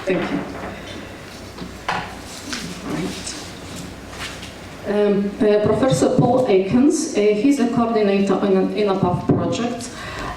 Thank you. Professor Paul Ekins, he's a coordinator in a PAF project,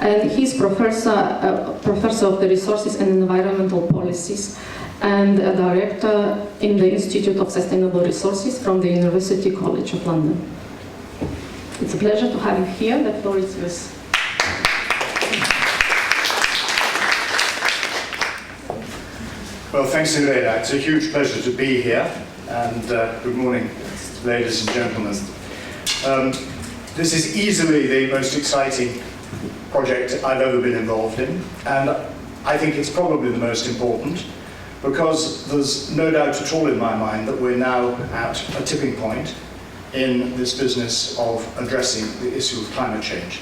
and he's professor of the Resources and Environmental Policies and a director in the Institute of Sustainable Resources from the University College of London. It's a pleasure to have you here. The floor is yours. Well, thanks, Irena. It's a huge pleasure to be here, and good morning, ladies and gentlemen. This is easily the most exciting project I've ever been involved in, and I think it's probably the most important, because there's no doubt at all in my mind that we're now at a tipping point in this business of addressing the issue of climate change.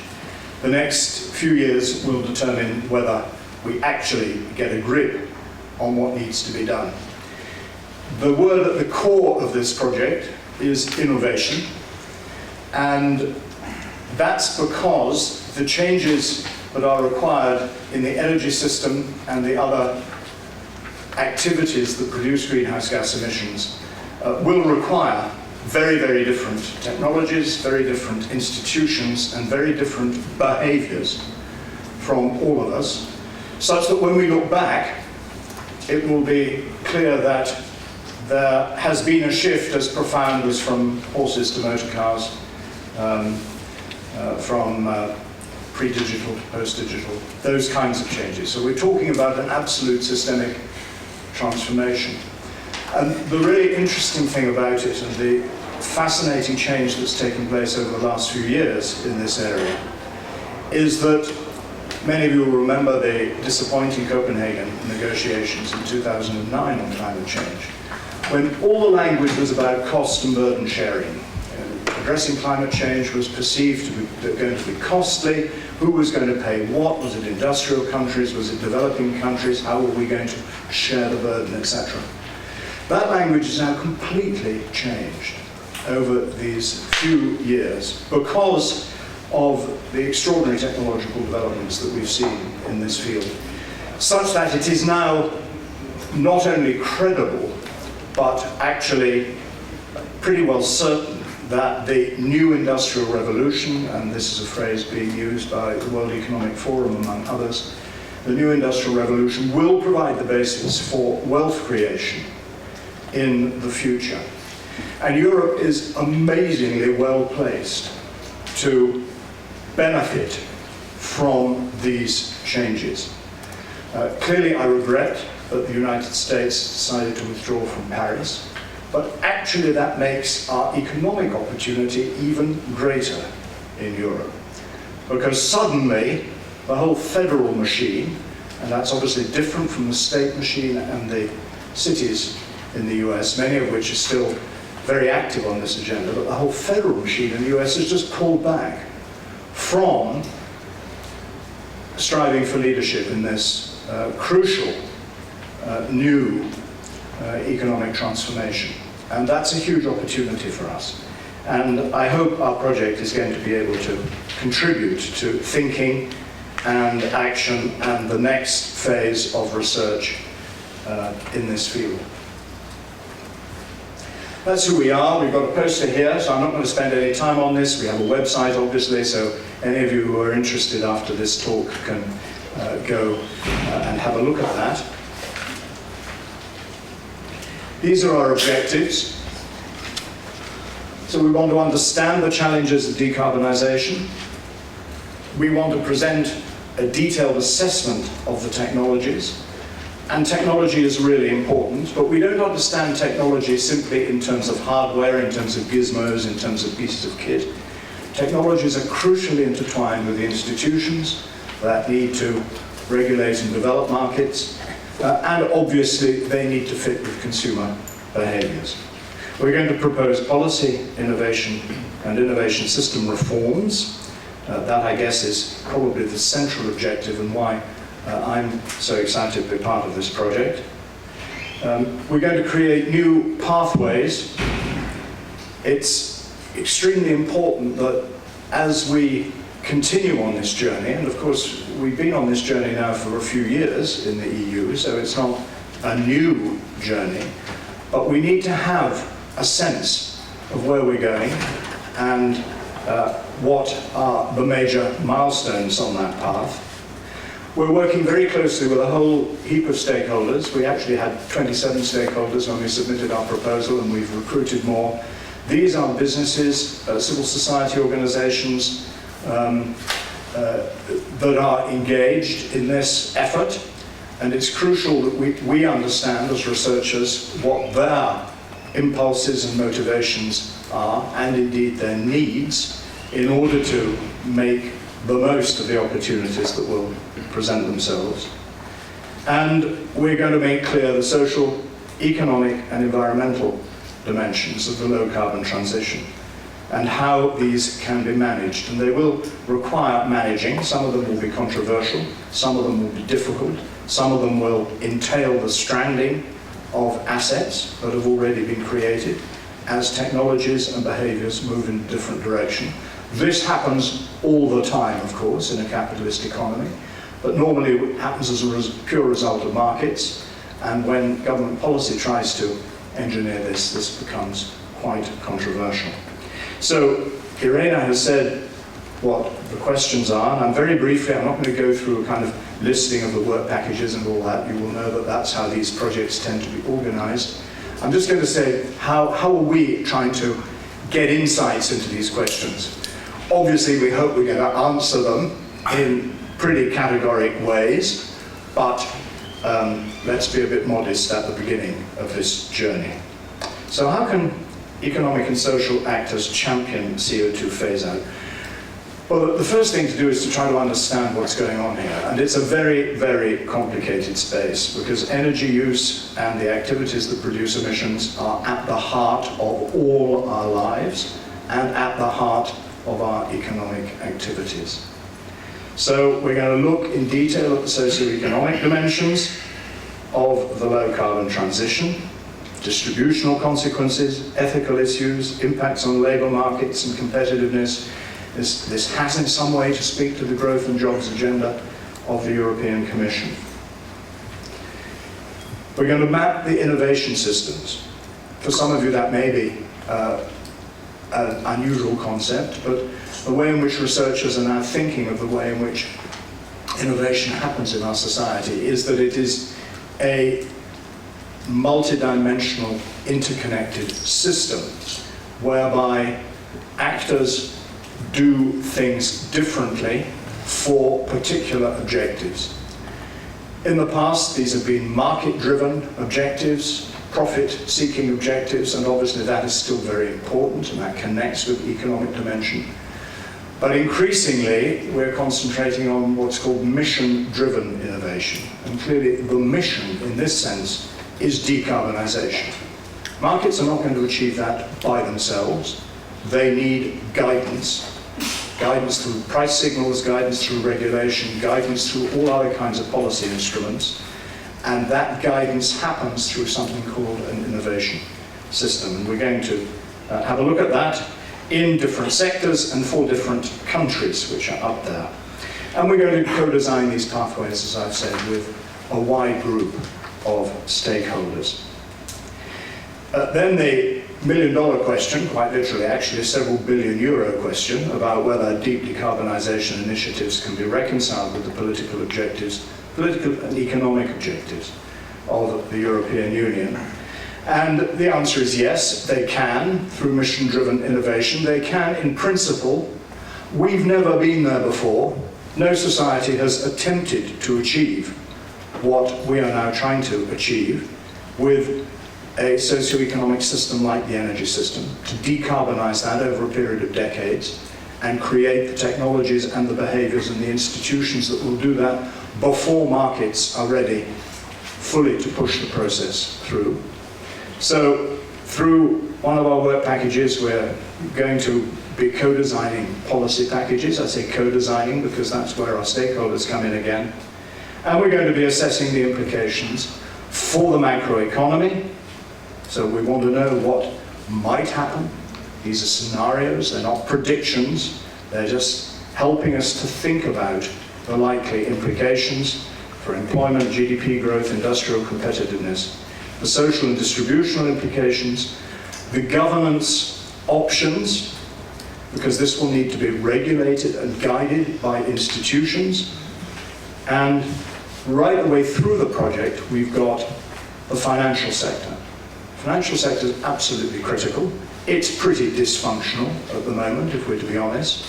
The next few years will determine whether we actually get a grip on what needs to be done. The word at the core of this project is innovation, and that's because the changes that are required in the energy system and the other activities that produce greenhouse gas emissions will require very, very different technologies, very different institutions, and very different behaviors from all of us, such that when we look back, it will be clear that there has been a shift as profound as from horses to motor cars, from pre-digital to post-digital, those kinds of changes. So we're talking about an absolute systemic transformation. And the really interesting thing about it, and the fascinating change that's taken place over the last few years in this area, is that many of you will remember the disappointing Copenhagen negotiations in 2009 on climate change, when all the language was about cost and burden sharing. Addressing climate change was perceived to be going to be costly. Who was going to pay what? Was it industrial countries? Was it developing countries? How were we going to share the burden, etc.? That language is now completely changed over these few years because of the extraordinary technological developments that we've seen in this field, such that it is now not only credible, but actually pretty well certain that the new industrial revolution, and this is a phrase being used by the World Economic Forum among others, the new industrial revolution will provide the basis for wealth creation in the future. And Europe is amazingly well placed to benefit from these changes. Clearly, I regret that the United States decided to withdraw from Paris, but actually that makes our economic opportunity even greater in Europe. Because suddenly, the whole federal machine, and that's obviously different from the state machine and the cities in the US, many of which are still very active on this agenda, but the whole federal machine in the US has just pulled back from striving for leadership in this crucial new economic transformation. And that's a huge opportunity for us. And I hope our project is going to be able to contribute to thinking and action and the next phase of research in this field. That's who we are. We've got a poster here, so I'm not going to spend any time on this. We have a website, obviously, so any of you who are interested after this talk can go and have a look at that. These are our objectives. So we want to understand the challenges of decarbonisation. We want to present a detailed assessment of the technologies. And technology is really important, but we don't understand technology simply in terms of hardware, in terms of gizmos, in terms of pieces of kit. Technologies are crucially intertwined with the institutions that need to regulate and develop markets, and obviously they need to fit with consumer behaviours. We're going to propose policy, innovation, and innovation system reforms. That, I guess, is probably the central objective and why I'm so excited to be part of this project. We're going to create new pathways. It's extremely important that as we continue on this journey, and of course we've been on this journey now for a few years in the EU, so it's not a new journey, but we need to have a sense of where we're going and what are the major milestones on that path. We're working very closely with a whole heap of stakeholders. We actually had 27 stakeholders when we submitted our proposal, and we've recruited more. These are businesses, civil society organizations that are engaged in this effort, and it's crucial that we understand as researchers what their impulses and motivations are, and indeed their needs, in order to make the most of the opportunities that will present themselves. And we're going to make clear the social, economic and environmental dimensions of the low carbon transition and how these can be managed. And they will require managing. Some of them will be controversial, some of them will be difficult, some of them will entail the stranding of assets that have already been created as technologies and behaviors move in a different direction. This happens all the time, of course, in a capitalist economy, but normally it happens as a pure result of markets, and when government policy tries to engineer this, this becomes quite controversial. So Irena has said what the questions are, and I'm very briefly, I'm not going to go through a kind of listing of the work packages and all that. You will know that that's how these projects tend to be organized. I'm just going to say, how are we trying to get insights into these questions? Obviously, we hope we're going to answer them in pretty categoric ways, but let's be a bit modest at the beginning of this journey. So how can economic and social actors champion CO2 phase-out? Well, the first thing to do is to try to understand what's going on here. And it's a very, very complicated space, because energy use and the activities that produce emissions are at the heart of all our lives and at the heart of our economic activities. So we're going to look in detail at the socio-economic dimensions of the low carbon transition, distributional consequences, ethical issues, impacts on labour markets and competitiveness. This has in some way to speak to the growth and jobs agenda of the European Commission. We're going to map the innovation systems. For some of you that may be an unusual concept, but the way in which researchers are now thinking of the way in which innovation happens in our society is that it is a multidimensional, interconnected system whereby actors do things differently for particular objectives. In the past, these have been market-driven objectives, profit-seeking objectives, and obviously that is still very important, and that connects with the economic dimension. But increasingly, we're concentrating on what's called mission-driven innovation. And clearly, the mission, in this sense, is decarbonisation. Markets are not going to achieve that by themselves. They need guidance. Guidance through price signals, guidance through regulation, guidance through all other kinds of policy instruments. And that guidance happens through something called an innovation system. And we're going to have a look at that in different sectors and for different countries which are up there. And we're going to co-design these pathways, as I've said, with a wide group of stakeholders. Then the million-dollar question, quite literally actually a several billion-euro question about whether deep decarbonisation initiatives can be reconciled with the political objectives, political and economic objectives of the European Union. And the answer is yes, they can, through mission-driven innovation. They can, in principle. We've never been there before. No society has attempted to achieve what we are now trying to achieve with a socio-economic system like the energy system, to decarbonize that over a period of decades and create the technologies and the behaviors and the institutions that will do that before markets are ready fully to push the process through. So through one of our work packages, we're going to be co-designing policy packages. I say co-designing because that's where our stakeholders come in again. And we're going to be assessing the implications for the macroeconomy. So we want to know what might happen. These are scenarios, they're not predictions. They're just helping us to think about the likely implications for employment, GDP growth, industrial competitiveness, the social and distributional implications, the governance options, because this will need to be regulated and guided by institutions, and right the way through the project, we've got the financial sector. The financial sector is absolutely critical. It's pretty dysfunctional at the moment, if we're to be honest,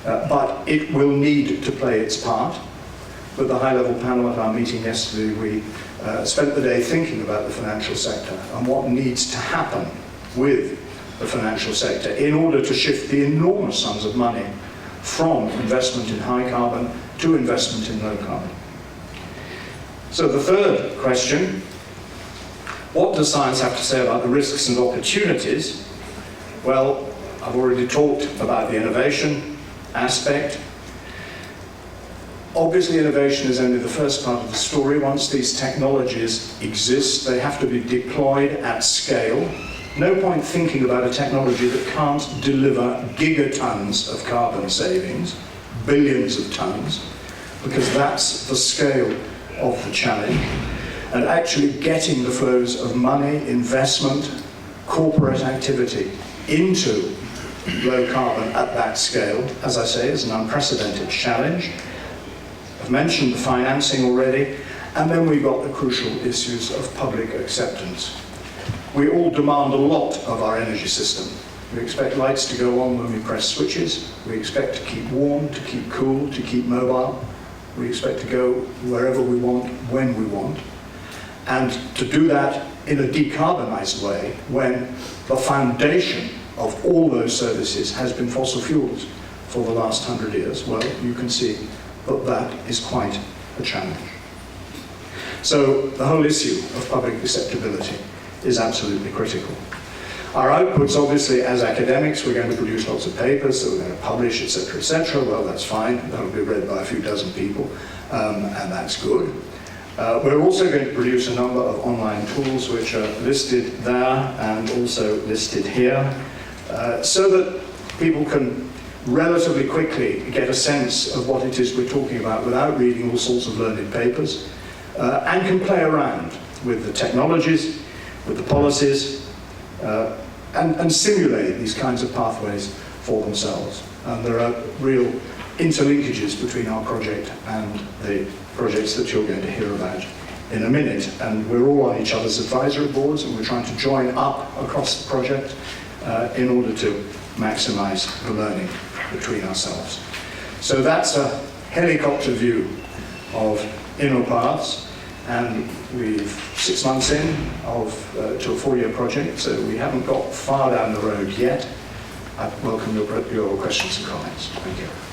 but it will need to play its part. With the high-level panel at our meeting yesterday, we spent the day thinking about the financial sector and what needs to happen with the financial sector in order to shift the enormous sums of money from investment in high carbon to investment in low carbon. So the third question, what does science have to say about the risks and opportunities? Well, I've already talked about the innovation aspect. Obviously, innovation is only the first part of the story. Once these technologies exist, they have to be deployed at scale. No point thinking about a technology that can't deliver gigatons of carbon savings, billions of tons, because that's the scale of the challenge. And actually getting the flows of money, investment, corporate activity into low carbon at that scale, as I say, is an unprecedented challenge. I've mentioned the financing already, and then we've got the crucial issues of public acceptance. We all demand a lot of our energy system. We expect lights to go on when we press switches. We expect to keep warm, to keep cool, to keep mobile. We expect to go wherever we want, when we want. And to do that in a decarbonized way when the foundation of all those services has been fossil fuels for the last 100 years, well, you can see that that is quite a challenge. So the whole issue of public acceptability is absolutely critical. Our outputs, obviously, as academics, we're going to produce lots of papers that we're going to publish, etc., etc. Well, that's fine. That'll be read by a few dozen people, and that's good. We're also going to produce a number of online tools which are listed there and also listed here, so that people can relatively quickly get a sense of what it is we're talking about without reading all sorts of learned papers, and can play around with the technologies, with the policies, and simulate these kinds of pathways for themselves. And there are real interlinkages between our project and the projects that you're going to hear about in a minute. And we're all on each other's advisory boards, and we're trying to join up across the project in order to maximize the learning between ourselves. So that's a helicopter view of InnoPaths, and we've 6 months in to a 4-year project, so we haven't got far down the road yet. I welcome your questions and comments. Thank you.